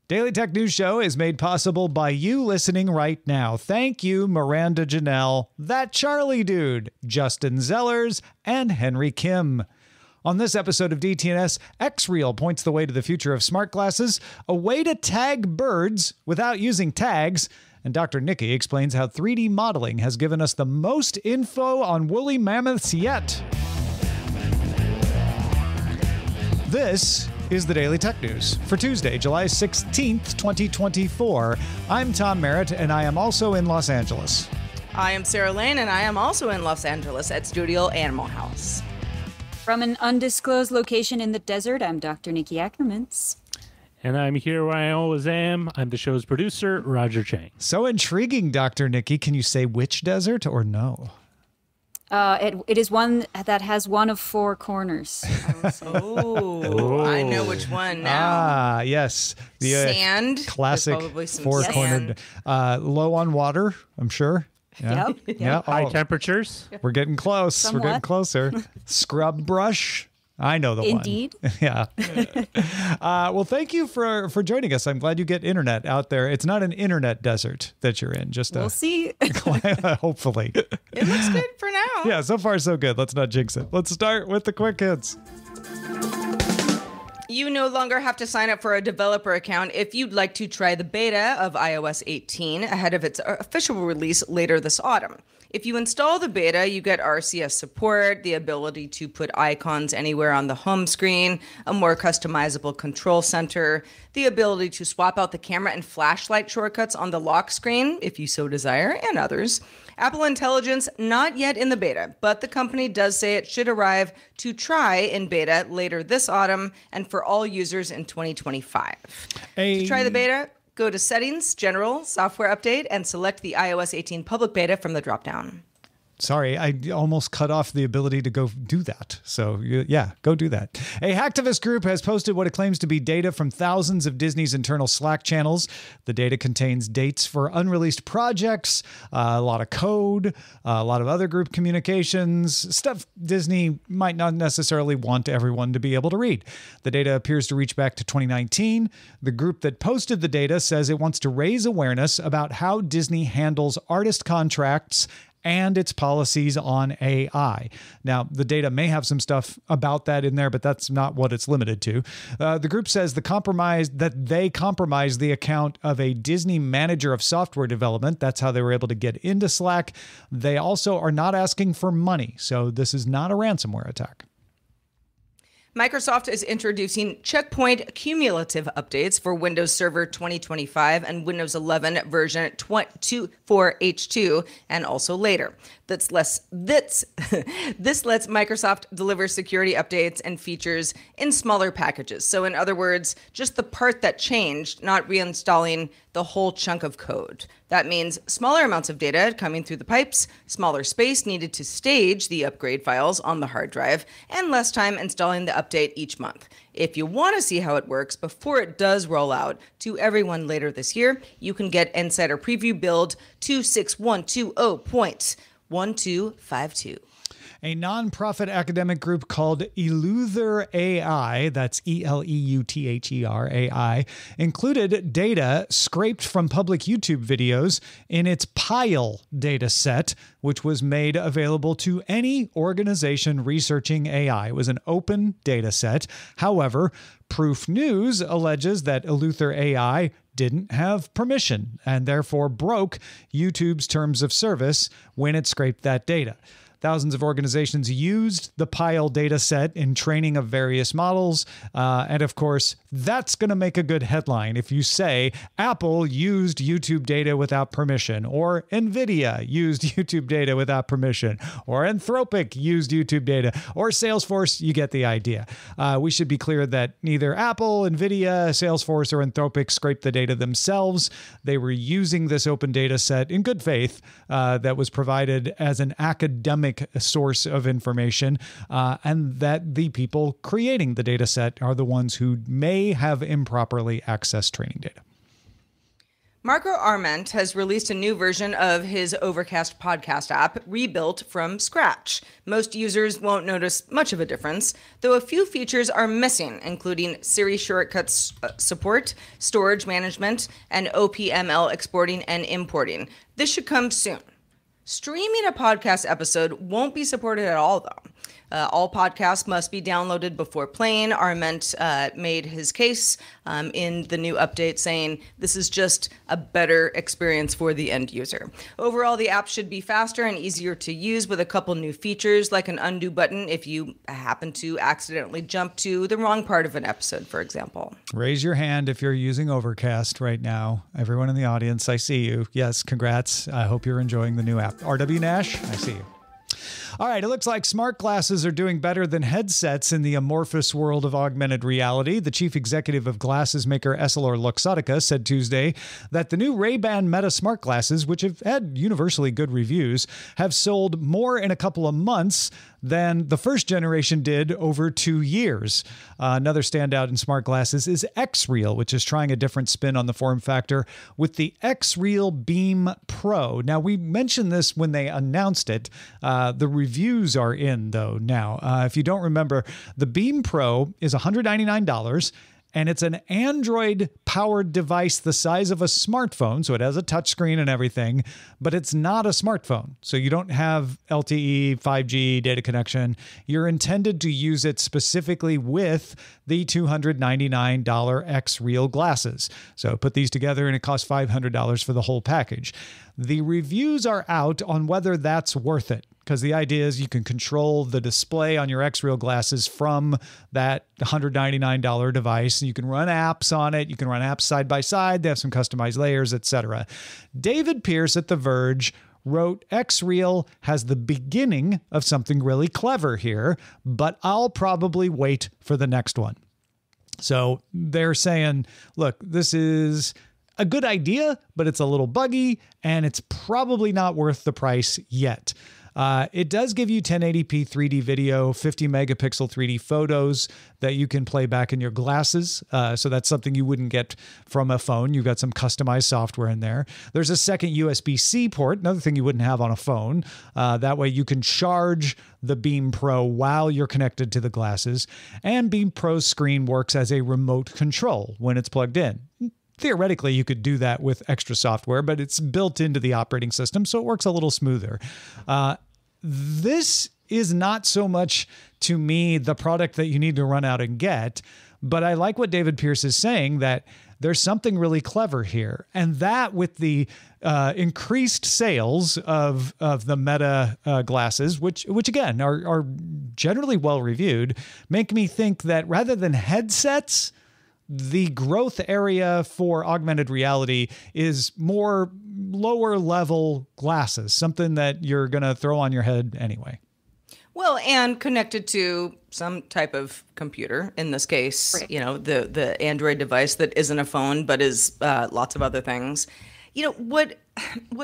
Daily Tech News Show is made possible by you listening right now. Thank you, Miranda Janelle, That Charlie Dude, Justin Zellers, and Henry Kim. On this episode of DTNS, Xreal points the way to the future of smart glasses, a way to tag birds without using tags, and Dr. Nikki explains how 3D modeling has given us the most info on woolly mammoths yet. This is the Daily Tech News for Tuesday, July 16th, 2024. I'm Tom Merritt, and I am also in Los Angeles. I am Sarah Lane, and I am also in Los Angeles at Studio Animal House. From an undisclosed location in the desert, I'm Dr. Nikki Ackermans. And I'm here where I always am. I'm the show's producer, Roger Chang. So intriguing, Dr. Nikki. Can you say which desert or no? It is one that has one of four corners. I know which one now. Yes. The sand. Classic four-cornered. Low on water, I'm sure. Yeah. Yep. Yeah. High temperatures. We're getting close. Somewhat. We're getting closer. Scrub brush. I know the Indeed. one. Yeah. Well, thank you for joining us. I'm glad you get internet out there. It's not an internet desert that you're in. Just we'll see. Hopefully. It looks good for now. Yeah, so far so good. Let's not jinx it. Let's start with the quick hits. You no longer have to sign up for a developer account if you'd like to try the beta of iOS 18 ahead of its official release later this autumn. If you install the beta, you get RCS support, the ability to put icons anywhere on the home screen, a more customizable control center, the ability to swap out the camera and flashlight shortcuts on the lock screen, if you so desire, and others. Apple Intelligence, not yet in the beta, but the company does say it should arrive to try in beta later this autumn and for all users in 2025. To try the beta, go to Settings, General, Software Update, and select the iOS 18 public beta from the dropdown. Sorry, I almost cut off the ability to go do that. So yeah, go do that. A hacktivist group has posted what it claims to be data from thousands of Disney's internal Slack channels. The data contains dates for unreleased projects, a lot of code, a lot of other group communications, stuff Disney might not necessarily want everyone to be able to read. The data appears to reach back to 2019. The group that posted the data says it wants to raise awareness about how Disney handles artist contracts and its policies on AI. Now, the data may have some stuff about that in there, but that's not what it's limited to. The group says they compromised the account of a Disney manager of software development. That's how they were able to get into Slack. They also are not asking for money, so this is not a ransomware attack. Microsoft is introducing checkpoint cumulative updates for Windows Server 2025 and Windows 11 version 2.4H2 and also later. This lets Microsoft deliver security updates and features in smaller packages. So in other words, just the part that changed, not reinstalling the whole chunk of code. That means smaller amounts of data coming through the pipes, smaller space needed to stage the upgrade files on the hard drive, and less time installing the update each month. If you want to see how it works before it does roll out to everyone later this year, you can get Insider Preview Build 26120.1252. A nonprofit academic group called Eleuther AI, that's Eleuther AI, included data scraped from public YouTube videos in its Pile data set, which was made available to any organization researching AI. It was an open data set. However, Proof News alleges that Eleuther AI didn't have permission and therefore broke YouTube's terms of service when it scraped that data. Thousands of organizations used the Pile data set in training of various models. And of course, that's going to make a good headline if you say Apple used YouTube data without permission, or NVIDIA used YouTube data without permission, or Anthropic used YouTube data, or Salesforce. You get the idea. We should be clear that neither Apple, NVIDIA, Salesforce, or Anthropic scraped the data themselves. They were using this open data set in good faith that was provided as an academic source of information, and that the people creating the data set are the ones who may have improperly accessed training data. Marco Arment has released a new version of his Overcast podcast app, rebuilt from scratch. Most users won't notice much of a difference, though a few features are missing, including Siri shortcuts support, storage management, and OPML exporting and importing. This should come soon. Streaming a podcast episode won't be supported at all, though. All podcasts must be downloaded before playing. Arment made his case in the new update, saying this is just a better experience for the end user. Overall, the app should be faster and easier to use with a couple new features, like an undo button if you happen to accidentally jump to the wrong part of an episode, for example. Raise your hand if you're using Overcast right now. Everyone in the audience, I see you. Yes, congrats. I hope you're enjoying the new app. RW Nash, I see you. All right, it looks like smart glasses are doing better than headsets in the amorphous world of augmented reality. The chief executive of glasses maker EssilorLuxottica said Tuesday that the new Ray-Ban Meta smart glasses, which have had universally good reviews, have sold more in a couple of months than the first generation did over 2 years. Another standout in smart glasses is Xreal, which is trying a different spin on the form factor with the Xreal Beam Pro. Now, we mentioned this when they announced it. The reviews are in, though, now. If you don't remember, the Beam Pro is $199, and it's an Android-powered device the size of a smartphone, so it has a touchscreen and everything, but it's not a smartphone. So you don't have LTE, 5G, data connection. You're intended to use it specifically with the $299 Xreal glasses. So put these together, and it costs $500 for the whole package. The reviews are out on whether that's worth it, because the idea is you can control the display on your Xreal glasses from that $199 device. You can run apps on it. You can run apps side by side. They have some customized layers, etc. David Pierce at The Verge wrote, Xreal has the beginning of something really clever here, but I'll probably wait for the next one. So they're saying, look, this is a good idea, but it's a little buggy, and it's probably not worth the price yet. It does give you 1080p 3D video, 50 megapixel 3D photos that you can play back in your glasses. So that's something you wouldn't get from a phone. You've got some customized software in there. There's a second USB-C port, another thing you wouldn't have on a phone. That way you can charge the Beam Pro while you're connected to the glasses. And Beam Pro's screen works as a remote control when it's plugged in. Theoretically, you could do that with extra software, but it's built into the operating system, so it works a little smoother. This is not so much, to me, the product that you need to run out and get, but I like what David Pierce is saying, that there's something really clever here. And that, with the increased sales of the Meta glasses, which again, are generally well-reviewed, make me think that rather than headsets, the growth area for augmented reality is more lower level glasses, something that you're going to throw on your head anyway. Well, and connected to some type of computer, in this case, right. You know, the Android device that isn't a phone, but is lots of other things. You know, what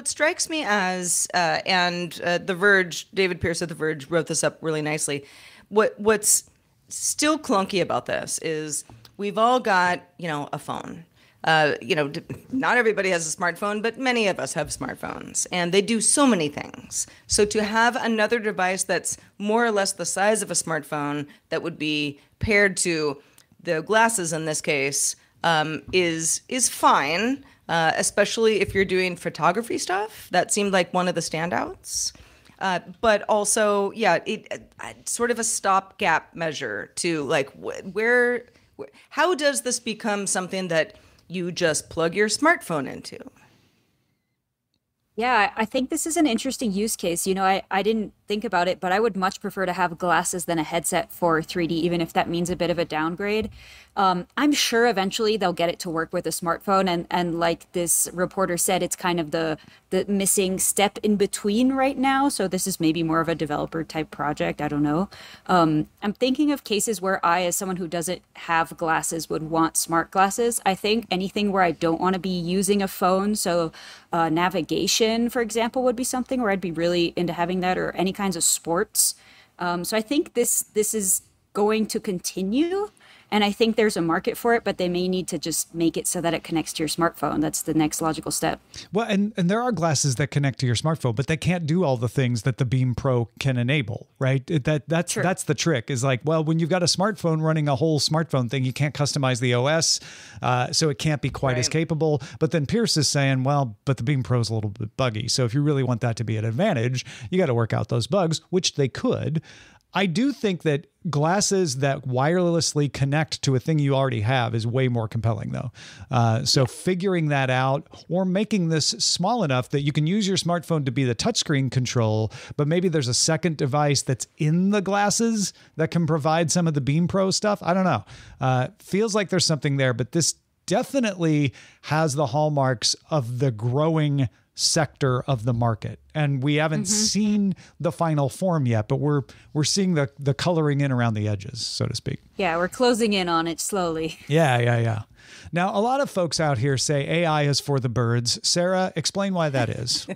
strikes me as, and The Verge, David Pierce at The Verge wrote this up really nicely. What's still clunky about this is we've all got, you know, a phone. Not everybody has a smartphone, but many of us have smartphones, and they do so many things. So to have another device that's more or less the size of a smartphone that would be paired to the glasses in this case is fine, especially if you're doing photography stuff. That seemed like one of the standouts. But also, yeah, it's sort of a stopgap measure to like how does this become something that you just plug your smartphone into? Yeah, I think this is an interesting use case. You know, I didn't think about it, but I would much prefer to have glasses than a headset for 3D, even if that means a bit of a downgrade. I'm sure eventually they'll get it to work with a smartphone. And like this reporter said, it's kind of the missing step in between right now. So this is maybe more of a developer type project. I don't know. I'm thinking of cases where I, as someone who doesn't have glasses, would want smart glasses. I think anything where I don't want to be using a phone. So navigation, for example, would be something where I'd be really into having that, or any kinds of sports. So I think this is going to continue. And I think there's a market for it, but they may need to just make it so that it connects to your smartphone. That's the next logical step. Well, and there are glasses that connect to your smartphone, but they can't do all the things that the Beam Pro can enable, right? That's the trick is like, well, when you've got a smartphone running a whole smartphone thing, you can't customize the OS, so it can't be quite as capable. But then Pierce is saying, well, but the Beam Pro is a little bit buggy. So if you really want that to be an advantage, you got to work out those bugs, which they could. I do think that glasses that wirelessly connect to a thing you already have is way more compelling, though. So figuring that out or making this small enough that you can use your smartphone to be the touchscreen control, but maybe there's a second device that's in the glasses that can provide some of the Beam Pro stuff. I don't know. Feels like there's something there, but this definitely has the hallmarks of the growing sector of the market. And we haven't seen the final form yet, but we're seeing the coloring in around the edges, so to speak. Yeah, we're closing in on it slowly. Yeah. Now, a lot of folks out here say AI is for the birds. Sarah, explain why that is.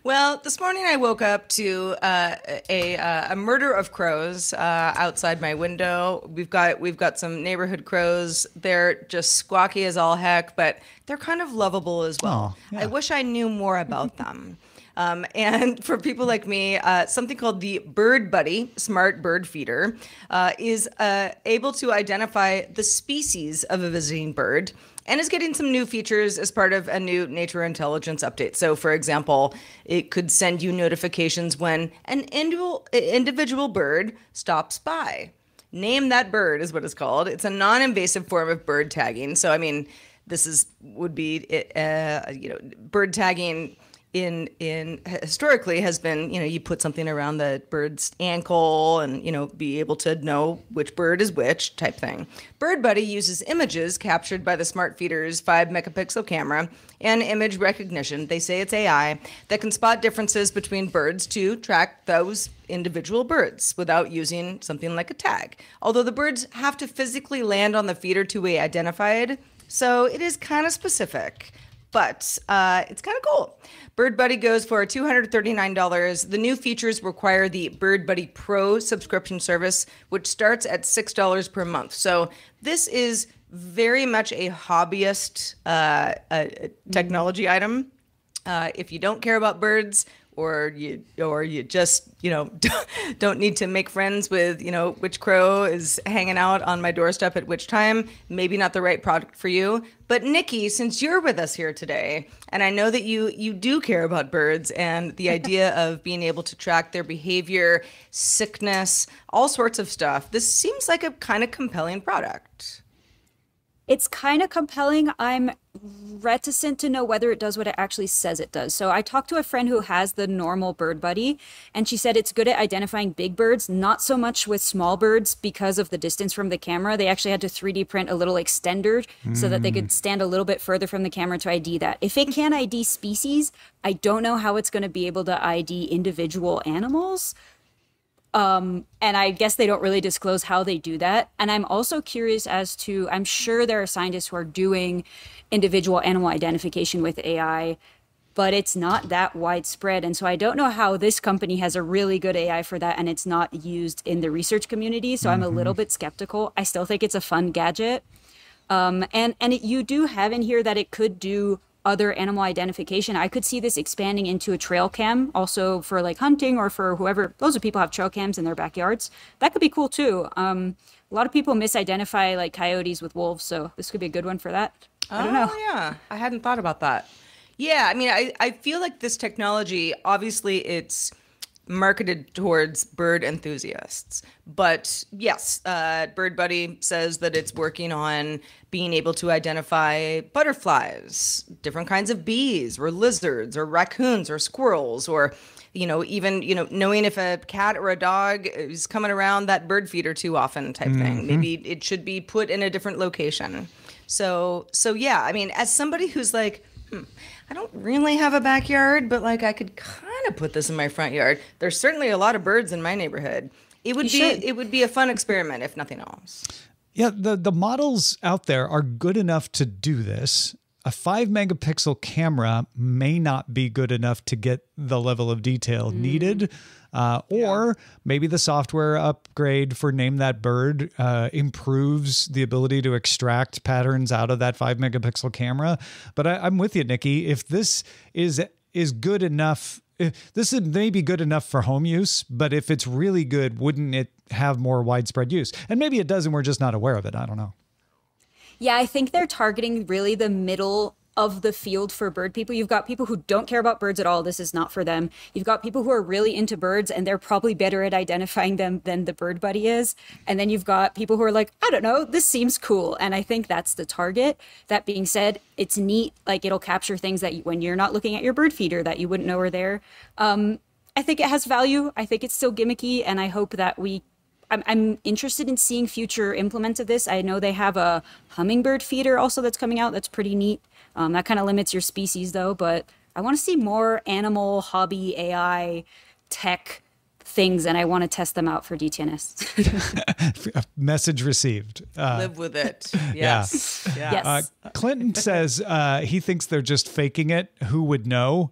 Well, this morning I woke up to a murder of crows outside my window. We've got some neighborhood crows. They're just squawky as all heck, but they're kind of lovable as well. Oh, yeah. I wish I knew more about them. And for people like me, something called the Bird Buddy smart bird feeder is able to identify the species of a visiting bird and is getting some new features as part of a new nature intelligence update. So, for example, it could send you notifications when an individual bird stops by. Name that bird is what it's called. It's a non-invasive form of bird tagging. So, I mean, this would be bird tagging in historically has been, you put something around the bird's ankle and, be able to know which bird is which type thing. Bird Buddy uses images captured by the smart feeder's 5-megapixel camera and image recognition. They say it's AI that can spot differences between birds to track those individual birds without using something like a tag. Although the birds have to physically land on the feeder to be identified, so it is kind of specific. But it's kind of cool. Bird Buddy goes for $239. The new features require the Bird Buddy Pro subscription service, which starts at $6 per month. So this is very much a hobbyist technology item. If you don't care about birds, or you just don't need to make friends with which crow is hanging out on my doorstep at which time, maybe not the right product for you. But Nikki, since you're with us here today, and I know that you do care about birds and the idea of being able to track their behavior, sickness, all sorts of stuff, this seems like a kind of compelling product. It's kind of compelling. I'm reticent to know whether it does what it actually says it does. So I talked to a friend who has the normal Bird Buddy, and she said it's good at identifying big birds, not so much with small birds because of the distance from the camera. They actually had to 3D print a little extender so that they could stand a little bit further from the camera to ID that. If it can ID species, I don't know how it's going to be able to ID individual animals. And I guess they don't really disclose how they do that. And I'm also curious as to, I'm sure there are scientists who are doing individual animal identification with AI, but it's not that widespread. And so I don't know how this company has a really good AI for that and it's not used in the research community. So I'm a little bit skeptical. I still think it's a fun gadget. You do have in here that it could do other animal identification. I could see this expanding into a trail cam also for like hunting or for whoever. Loads of people have trail cams in their backyards. That could be cool too. A lot of people misidentify like coyotes with wolves, so this could be a good one for that. I don't know. Oh, yeah. I hadn't thought about that. Yeah, I mean, I feel like this technology, obviously it's marketed towards bird enthusiasts. But yes, Bird Buddy says that it's working on being able to identify butterflies, different kinds of bees or lizards or raccoons or squirrels, or even knowing if a cat or a dog is coming around that bird feeder too often type thing. Maybe it should be put in a different location. So yeah, I mean, as somebody who's like, I don't really have a backyard, but like I could kind of put this in my front yard. There's certainly a lot of birds in my neighborhood. It would be a fun experiment, if nothing else. Yeah, the models out there are good enough to do this. a 5-megapixel camera may not be good enough to get the level of detail needed. Or maybe the software upgrade for Name That Bird improves the ability to extract patterns out of that 5-megapixel camera. But I'm with you, Nikki. If this is good enough, this may be good enough for home use, but if it's really good, wouldn't it have more widespread use? And maybe it does, and we're just not aware of it. I don't know. Yeah, I think they're targeting really the middle of the field for bird people. You've got people who don't care about birds at all. This is not for them. You've got people who are really into birds, and they're probably better at identifying them than the bird buddy is. And then you've got people who are like, I don't know, this seems cool. And I think that's the target. That being said, it's neat. Like, it'll capture things that when you're not looking at your bird feeder that you wouldn't know are there. I think it has value. I think it's still gimmicky, and I hope that I'm interested in seeing future implements of this. I know they have a hummingbird feeder also that's coming out. That's pretty neat. That kind of limits your species, though. But I want to see more animal, hobby, AI, tech things, and I want to test them out for DTNS. Message received. Live with it. Yes. Yeah. Yes. Clinton says he thinks they're just faking it. Who would know?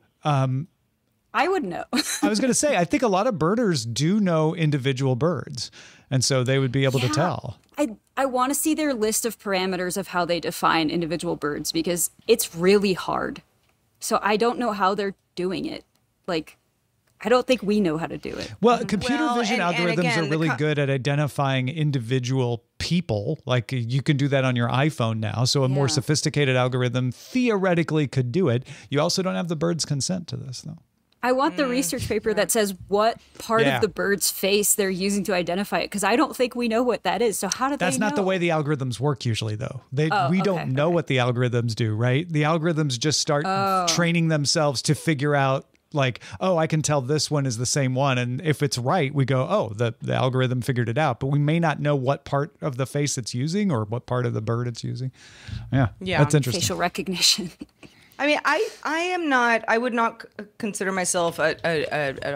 I would know. I was going to say, I think a lot of birders do know individual birds, and so they would be able to tell. I want to see their list of parameters of how they define individual birds, because it's really hard. So I don't know how they're doing it. Like, I don't think we know how to do it. Well, computer vision algorithms again, are really good at identifying individual people. Like, you can do that on your iPhone now. So a more sophisticated algorithm theoretically could do it. You also don't have the bird's consent to this, though. I want the research paper that says what part of the bird's face they're using to identify it, because I don't think we know what that is. So how do they know? That's not the way the algorithms work usually, though. We don't know what the algorithms do, right? The algorithms just start training themselves to figure out, like, oh, I can tell this one is the same one. And if it's right, we go, oh, the algorithm figured it out. But we may not know what part of the face it's using or what part of the bird it's using. Yeah. That's interesting. Facial recognition. I mean, I would not consider myself a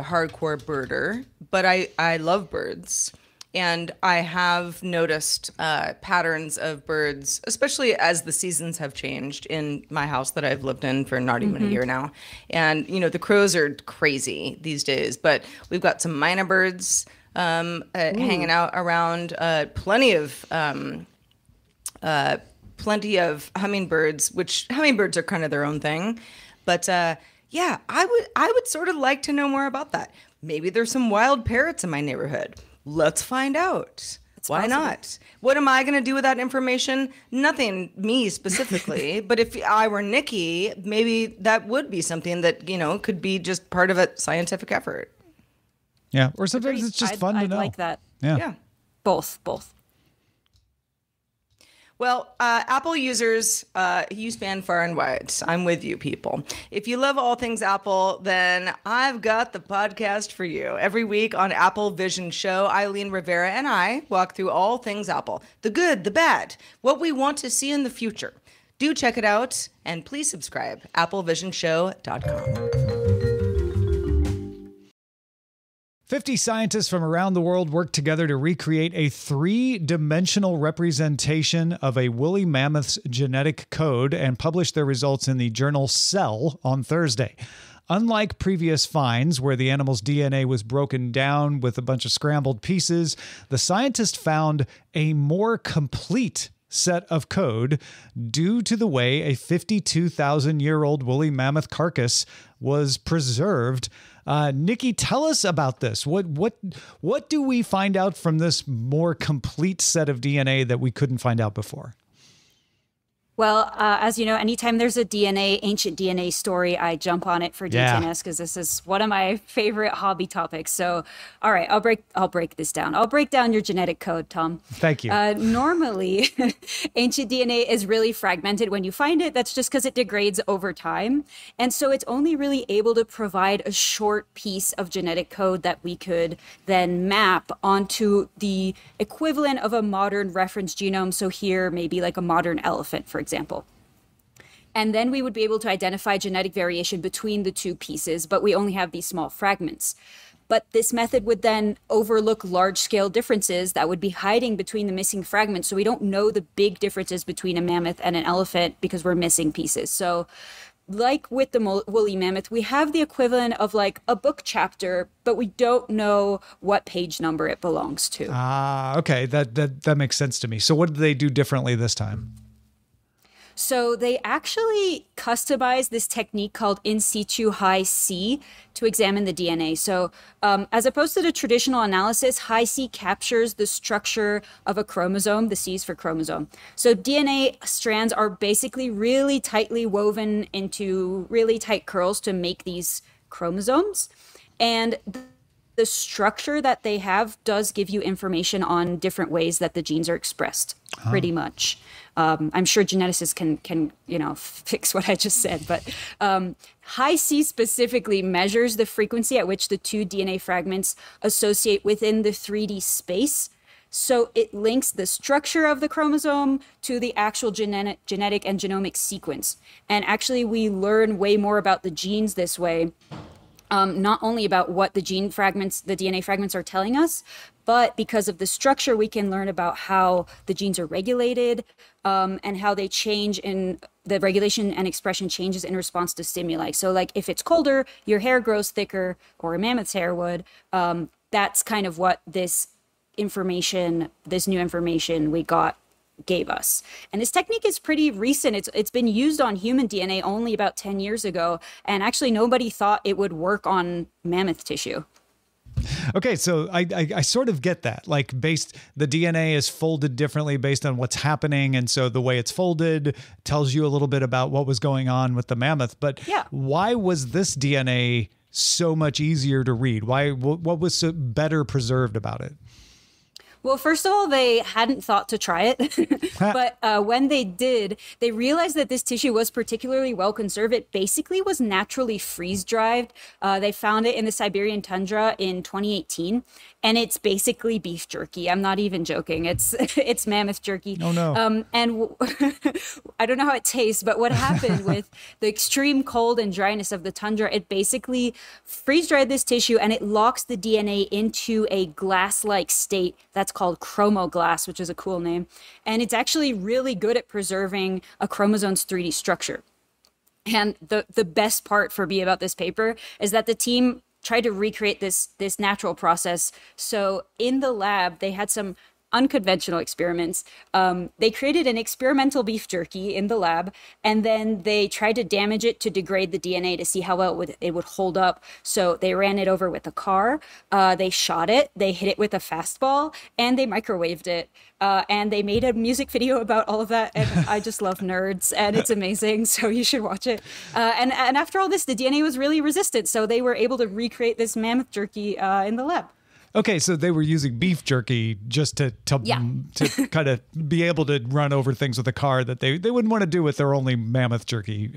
hardcore birder, but I love birds. And I have noticed patterns of birds, especially as the seasons have changed in my house that I've lived in for not even a year now. And, you know, the crows are crazy these days, but we've got some minor birds hanging out around, plenty of hummingbirds, which hummingbirds are kind of their own thing. But yeah, I would sort of like to know more about that. Maybe there's some wild parrots in my neighborhood. Let's find out. Why not? What am I going to do with that information? Nothing, me specifically. But if I were Nikki, maybe that would be something that, you know, could be just part of a scientific effort. Yeah. Or sometimes it's just fun to know. I like that. Yeah. Both. Well, Apple users, you span far and wide. I'm with you, people. If you love all things Apple, then I've got the podcast for you. Every week on Apple Vision Show, Eileen Rivera and I walk through all things Apple, the good, the bad, what we want to see in the future. Do check it out, and please subscribe, applevisionshow.com. 50 scientists from around the world worked together to recreate a 3-dimensional representation of a woolly mammoth's genetic code and published their results in the journal Cell on Thursday. Unlike previous finds where the animal's DNA was broken down with a bunch of scrambled pieces, the scientists found a more complete set of code due to the way a 52,000-year-old woolly mammoth carcass was preserved. Nikki, tell us about this. What do we find out from this more complete set of DNA that we couldn't find out before? Well, as you know, anytime there's a ancient DNA story, I jump on it for DTNS because this is one of my favorite hobby topics. So, all right, I'll break this down. I'll break down your genetic code, Tom. Thank you. Normally, ancient DNA is really fragmented when you find it. That's just because it degrades over time. And so it's only really able to provide a short piece of genetic code that we could then map onto the equivalent of a modern reference genome. So here, maybe like a modern elephant, for example. And then we would be able to identify genetic variation between the two pieces, but we only have these small fragments. But this method would then overlook large-scale differences that would be hiding between the missing fragments. So we don't know the big differences between a mammoth and an elephant because we're missing pieces. So like with the woolly mammoth, we have the equivalent of like a book chapter, but we don't know what page number it belongs to. Okay. That makes sense to me. So what did they do differently this time? So they actually customized this technique called in situ Hi-C to examine the DNA. So as opposed to the traditional analysis, Hi-C captures the structure of a chromosome. The C is for chromosome. So DNA strands are basically really tightly woven into really tight curls to make these chromosomes. And the structure that they have does give you information on different ways that the genes are expressed, pretty much. I'm sure geneticists can fix what I just said, but Hi-C specifically measures the frequency at which the two DNA fragments associate within the 3D space. So it links the structure of the chromosome to the actual genetic and genomic sequence. And actually, we learn way more about the genes this way. Not only about what the DNA fragments are telling us, but because of the structure, we can learn about how the genes are regulated and how they change in the regulation and expression changes in response to stimuli. So like if it's colder, your hair grows thicker, or a mammoth's hair would. That's kind of what this new information we got gave us. And this technique is pretty recent. It's been used on human DNA only about 10 years ago. And actually nobody thought it would work on mammoth tissue. Okay, so I sort of get that. Like the DNA is folded differently based on what's happening. And so the way it's folded tells you a little bit about what was going on with the mammoth. But why was this DNA so much easier to read? What was so better preserved about it? Well, first of all, they hadn't thought to try it. But when they did, they realized that this tissue was particularly well conserved. It basically was naturally freeze-dried. They found it in the Siberian tundra in 2018. And it's basically beef jerky. I'm not even joking. It's mammoth jerky. Oh, no. And I don't know how it tastes, but what happened with the extreme cold and dryness of the tundra, it basically freeze-dried this tissue and it locks the DNA into a glass-like state that's called chromoglass, which is a cool name. And it's actually really good at preserving a chromosome's 3D structure. And the best part for me about this paper is that the team tried to recreate this natural process. So in the lab, they had some unconventional experiments. They created an experimental beef jerky in the lab, and then they tried to damage it to degrade the DNA to see how well it would hold up. So they ran it over with a car, they shot it, they hit it with a fastball, and they microwaved it. And they made a music video about all of that. And I just love nerds, and it's amazing. So you should watch it. And after all this, the DNA was really resistant. So they were able to recreate this mammoth jerky in the lab. Okay, so they were using beef jerky just to kind of be able to run over things with a car that they wouldn't want to do with their only mammoth jerky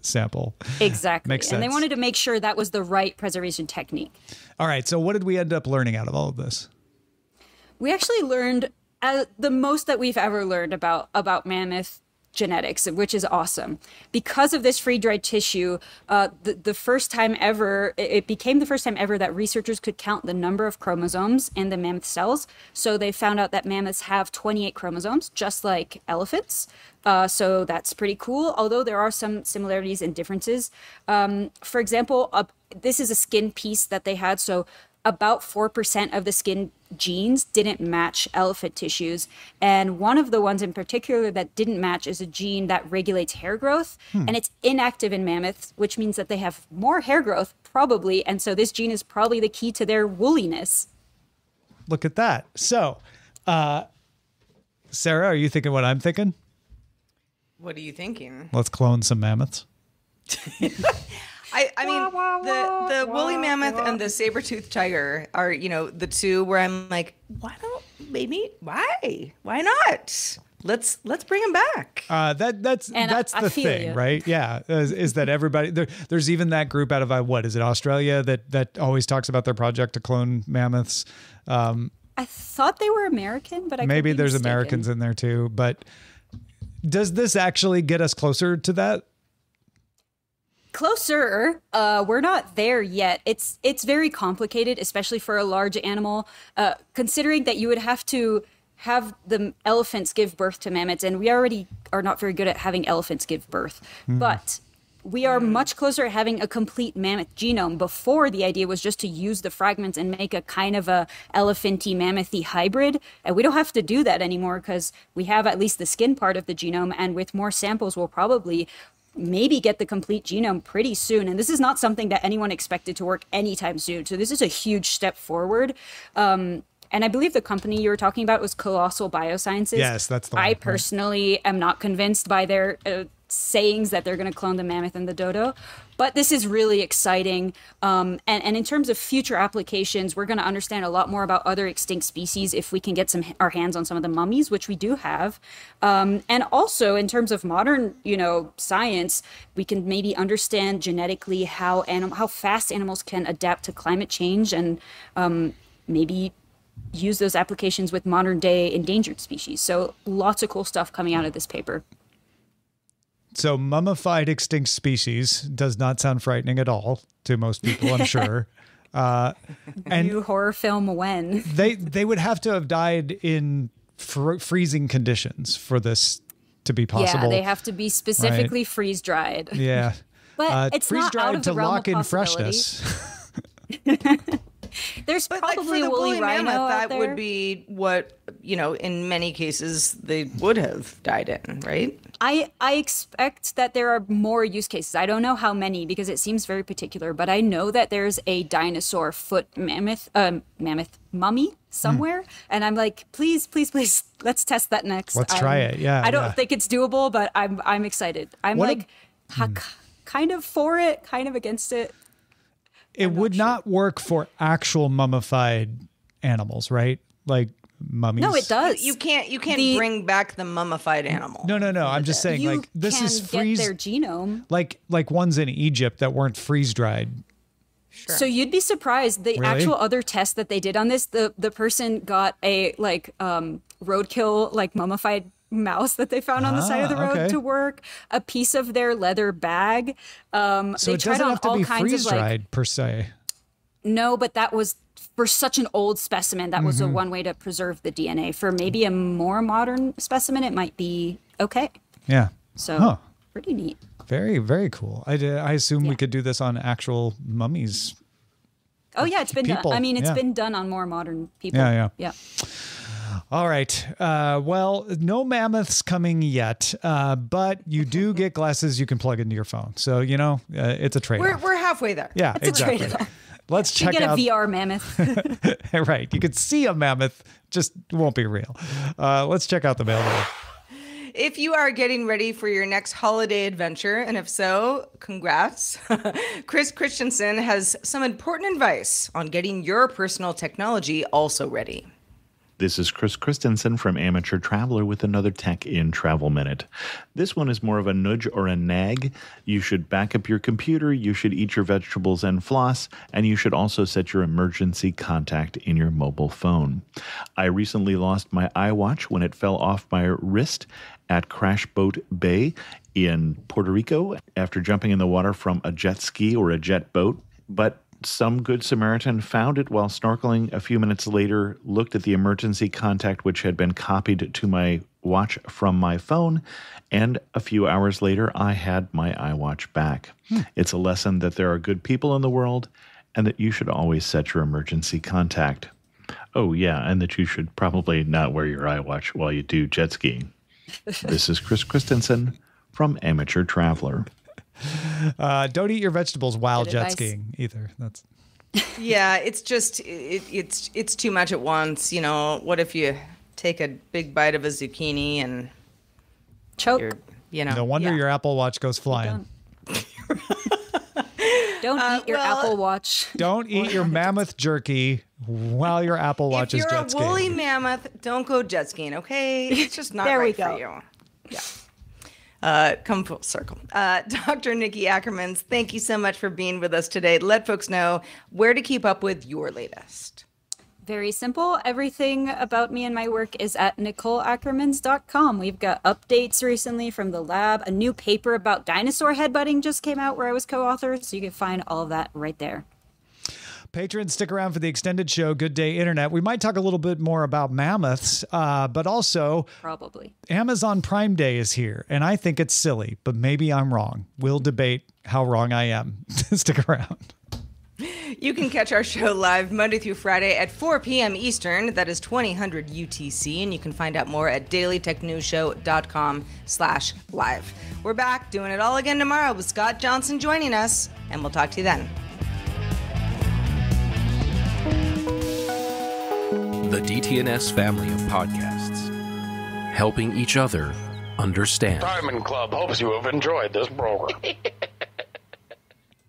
sample. Exactly. Makes sense. And they wanted to make sure that was the right preservation technique. All right, so what did we end up learning out of all of this? We actually learned the most that we've ever learned about mammoth genetics, which is awesome. Because of this free-dried tissue, the first time ever, it became the first time ever that researchers could count the number of chromosomes in the mammoth cells. So they found out that mammoths have 28 chromosomes, just like elephants. So that's pretty cool, although there are some similarities and differences. For example, this is a skin piece that they had. So about 4% of the skin genes didn't match elephant tissues. And one of the ones in particular that didn't match is a gene that regulates hair growth. And it's inactive in mammoths, which means that they have more hair growth, probably. And so this gene is probably the key to their woolliness. Look at that. So, Sarah, are you thinking what I'm thinking? What are you thinking? Let's clone some mammoths. I mean, the woolly mammoth and the saber-toothed tiger are, the two where I'm like, why not? Let's bring them back. That's the thing, right? Yeah, is that everybody there's even that group out of what is it, Australia that always talks about their project to clone mammoths. I thought they were American, but maybe there's mistaken. Americans in there too. But does this actually get us closer to that? Closer. We're not there yet. It's very complicated, especially for a large animal, considering that you would have to have the elephants give birth to mammoths, and we already are not very good at having elephants give birth. But we are much closer at having a complete mammoth genome. Before, the idea was just to use the fragments and make a kind of a elephanty mammothy hybrid. And we don't have to do that anymore because we have at least the skin part of the genome. And with more samples, we'll probably maybe get the complete genome pretty soon. And this is not something that anyone expected to work anytime soon. So this is a huge step forward. And I believe the company you were talking about was Colossal Biosciences. Yes, that's the one. I personally am not convinced by their sayings that they're going to clone the mammoth and the dodo. But this is really exciting. And in terms of future applications, we're going to understand a lot more about other extinct species if we can get our hands on some of the mummies, which we do have. And also in terms of modern, science, we can maybe understand genetically how fast animals can adapt to climate change and maybe use those applications with modern day endangered species. So lots of cool stuff coming out of this paper. So mummified extinct species does not sound frightening at all to most people, I'm sure. And new horror film when? They would have to have died in freezing conditions for this to be possible. Yeah, they have to be specifically freeze dried. Yeah. But it's freeze not out of the to realm lock of in possibility. freshness. There's But probably like a for the woolly rhino mammoth, out that there. would be what, in many cases they would have died in, right? I expect that there are more use cases. I don't know how many because it seems very particular, but I know that there's a dinosaur foot mammoth mummy somewhere, and I'm like, please, let's test that next. Let's try it. Yeah, I don't think it's doable, but I'm excited. I'm kind of for it, kind of against it. It would not work for actual mummified animals, right? Like mummies. No, it does. You can't bring back the mummified animal. No. I'm just saying, You this can is freeze. get their genome. Like ones in Egypt that wereren't freeze dried. Sure. So you'd be surprised. The actual other test that they did on this, the person got a roadkill mummified mouse that they found on the side of the road to work, a piece of their leather bag. So they it tried doesn't on have to all be kinds freeze of dried per se. No, but that was for such an old specimen. That was one way to preserve the DNA. For maybe a more modern specimen, it might be okay. Yeah. So pretty neat. Very, very cool. I assume we could do this on actual mummies. Oh yeah, it's been done. People. I mean, it's Yeah. been done on more modern people. Yeah. All right. Well, no mammoths coming yet, but you do get glasses you can plug into your phone. So, it's a trade-off. We're halfway there. Yeah, It's exactly. a trade-off. Let's You check get out. a VR mammoth. Right. You could see a mammoth, just won't be real. Let's check out the mail. If you are getting ready for your next holiday adventure, and if so, congrats. Chris Christensen has some important advice on getting your personal technology also ready. This is Chris Christensen from Amateur Traveler with another Tech in Travel Minute. This one is more of a nudge or a nag. You should back up your computer, you should eat your vegetables and floss, and you should also set your emergency contact in your mobile phone. I recently lost my iWatch when it fell off my wrist at Crash Boat Bay in Puerto Rico after jumping in the water from a jet ski or a jet boat. But some good Samaritan found it while snorkeling a few minutes later, looked at the emergency contact which had been copied to my watch from my phone, and a few hours later I had my iWatch back. It's a lesson that there are good people in the world and that you should always set your emergency contact. Oh yeah, and that you should probably not wear your iWatch while you do jet skiing. This is Chris Christensen from Amateur Traveler. Don't eat your vegetables while Good jet advice. skiing either. That's Yeah, it's just it's too much at once. What if you take a big bite of a zucchini and Choke. no wonder your Apple Watch goes flying. Don't eat your Apple Watch. Don't eat your mammoth jerky while your Apple Watch if is you're jet a skiing. woolly mammoth, don't go jet skiing, okay? It's just not There we right go. for you. Yeah. Come full circle. Dr. Nikki Ackermans, thank you so much for being with us today. Let folks know where to keep up with your latest. Very simple. Everything about me and my work is at NicoleAckermans.com. We've got updates recently from the lab. A new paper about dinosaur headbutting just came out where I was co-author, so you can find all of that right there. Patrons, stick around for the extended show, Good Day Internet. We might talk a little bit more about mammoths, but also probably Amazon Prime Day is here, and I think it's silly, but maybe I'm wrong. We'll debate how wrong I am. Stick around. You can catch our show live Monday through Friday at 4 p.m. Eastern. That is 2000 UTC. And you can find out more at dailytechnewsshow.com/live. We're back doing it all again tomorrow with Scott Johnson joining us. And we'll talk to you then. The DTNS family of podcasts. Helping each other understand. Diamond Club hopes you have enjoyed this program.